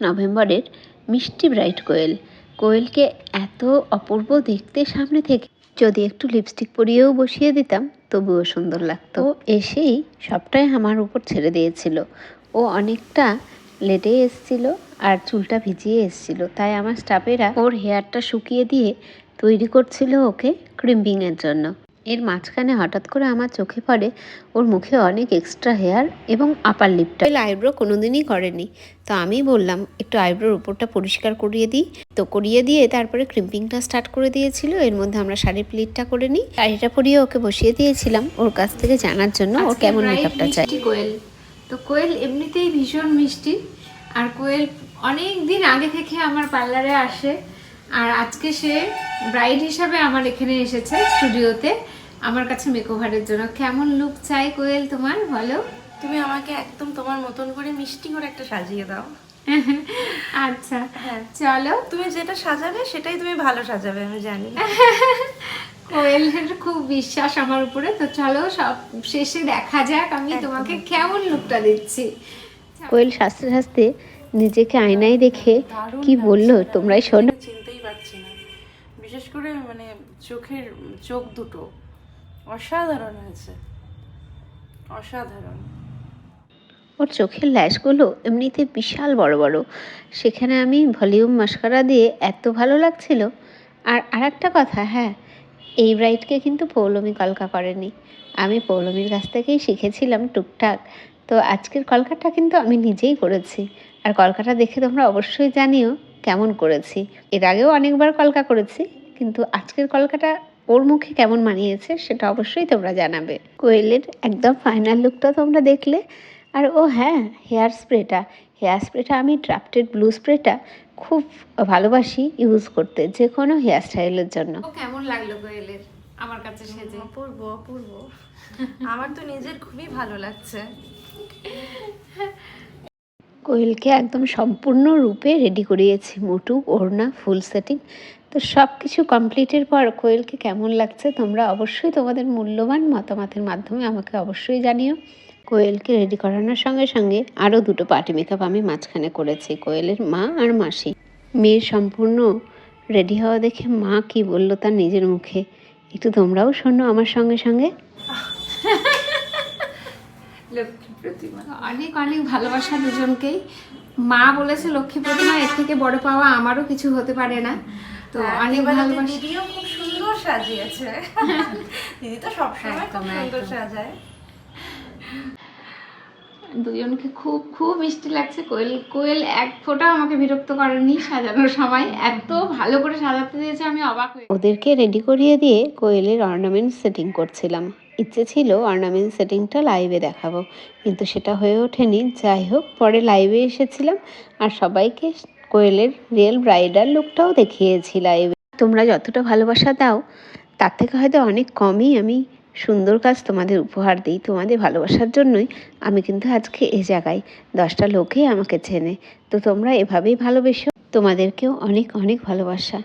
নভেম্বরের মিষ্টি ব্রাইট কোয়েল। কোয়েলকে এত অপূর্ব দেখতে সামনে থেকে, যদি একটু লিপস্টিক পরিয়েও বসিয়ে দিতাম তবুও সুন্দর লাগতো। ও এসেই সবটাই আমার উপর ছেড়ে দিয়েছিল। ও অনেকটা লেটে এসছিল আর চুলটা ভিজিয়ে এসছিল, তাই আমার স্টাফেরা ওর হেয়ারটা শুকিয়ে দিয়ে তৈরি করছিল ওকে ক্রিম্পিংয়ের জন্য। এর মাঝখানে হঠাৎ করে আমার চোখে পড়ে ওর মুখে অনেক এক্সট্রা হেয়ার এবং আপার লিপটা। আইব্রো কোনোদিনই করেনি, তো আমি বললাম একটু আইব্রোর উপরটা পরিষ্কার করিয়ে দিই। তো করিয়ে দিয়ে তারপরে ক্রিম্পিংটা স্টার্ট করে দিয়েছিল। এর মধ্যে আমরা শাড়ির প্লিটটা করে নিই। শাড়িটা পরিয়ে ওকে বসিয়ে দিয়েছিলাম ওর কাছ থেকে জানার জন্য ওর কেমন মেকআপটা চাই। কোয়েল তো কোয়েল এমনিতেই ভীষণ মিষ্টি, আর কোয়েল অনেক দিন আগে থেকে আমার পার্লারে আসে, আর আজকে সে ব্রাইড হিসাবে আমার এখানে এসেছে স্টুডিওতে আমার কাছে মেকওভারের জন্য। কেমন লুক চাই কোয়েল তোমার, বলো? তুমি আমাকে একদম তোমার মতন করে মিষ্টি করে একটা সাজিয়ে দাও। আচ্ছা চলো, তুমি যেটা সাজাবে সেটাই তুমি ভালো সাজাবে, আমি জানি। কোয়েলের খুব বিশ্বাস আমার উপরে। তো চলো সব শেষে দেখা যাক আমি তোমাকে কেমন লুকটা দিচ্ছি। কোয়েল সাজতে সাজতে নিজেকে আয়নায় দেখে কি বললো তোমরাই শোনো। চিনতেই পারছি না, বিশেষ করে মানে চোখ দুটো অসাধারণ হয়েছে, অসাধারণ। ওর চোখের ল্যাশগুলো এমনিতে বিশাল বড় বড়, সেখানে আমি ভলিউম মাস্কারা দিয়ে এত ভালো লাগছিল। আর আরেকটা কথা, হ্যাঁ, এই ব্রাইডকে কিন্তু পৌলমী কলকা করেনি, আমি পৌলমীর কাছ থেকেই শিখেছিলাম টুকটাক। তো আজকের কলকাটা কিন্তু আমি নিজেই করেছি, আর কলকাটা দেখে তোমরা অবশ্যই জানিও কেমন করেছি। এর আগেও অনেকবার কলকা করেছি, কিন্তু আজকের কলকাটা ওর মুখে কেমন মানিয়েছে সেটা অবশ্যই তোমরা জানাবে। কোয়েলের একদম ফাইনাল লুকটা তোমরা দেখলে। আর ও হ্যাঁ, হেয়ার স্প্রেটা আমি ড্রাফটেড ব্লু স্প্রেটা খুব ভালোবাসি ইউজ করতে যে কোনো হেয়ার স্টাইলের জন্য। কেমন লাগলো কোয়েলের আমার কাছে সেজে? অপূর্ব অপূর্ব, আমার তো নিজের খুবই ভালো লাগছে। কোয়েলকে একদম সম্পূর্ণ রূপে রেডি করিয়েছি, মুটুক, ওড়না, ফুল সেটিং। তো সব কিছু কমপ্লিটের পর কোয়েলকে কেমন লাগছে তোমরা অবশ্যই তোমাদের মূল্যবান মতামতের মাধ্যমে আমাকে অবশ্যই জানিও। কোয়েলকে রেডি করানোর সঙ্গে সঙ্গে আরও দুটো পার্টি মেকআপ আমি মাঝখানে করেছি, কোয়েলের মা আর মাসি। মেয়ের সম্পূর্ণ রেডি হওয়া দেখে মা কি বললো তার নিজের মুখে, একটু তোমরাও শোনো আমার সঙ্গে সঙ্গে। লক্ষ্মী প্রতিমা, অনেক অনেক ভালোবাসা দুজনকেই। মা বলেছে লক্ষ্মী প্রতিমা, এর থেকে বড় পাওয়া আমারও কিছু হতে পারে না। তো অনেক ভালোবাসা। দিদিও খুব সুন্দর সাজিয়েছে, দিদি তো সবসময় খুব সুন্দর সাজায়। দুজনকে খুব খুব মিষ্টি লাগছে। কোয়েল এক ফোঁটাও আমাকে বিরক্ত করেনি সাজানোর সময়, এত ভালো করে সাজাতে দিয়েছে আমি অবাক হয়ে। ওদেরকে রেডি করিয়ে দিয়ে কোয়েলের অর্নামেন্ট সেটিং করছিলাম। ইচ্ছে ছিল অর্নামেন্ট সেটিংটা লাইভে দেখাবো, কিন্তু সেটা হয়ে ওঠেনি। যাই হোক, পরে লাইভে এসেছিলাম আর সবাইকে কোয়েলের রিয়েল ব্রাইডাল লুকটাও দেখিয়েছি লাইভে। তোমরা যতটা ভালোবাসা দাও তার থেকে হয়তো অনেক কমই আমি সুন্দর কাজ তোমাদের উপহার দিই। তোমাদের ভালোবাসার জন্যই আমি কিন্তু আজকে এই জায়গায় 10টা লোকে আমাকে চেনে। তো তোমরা এভাবেই ভালোবেসো, তোমাদেরকেও অনেক অনেক ভালোবাসা।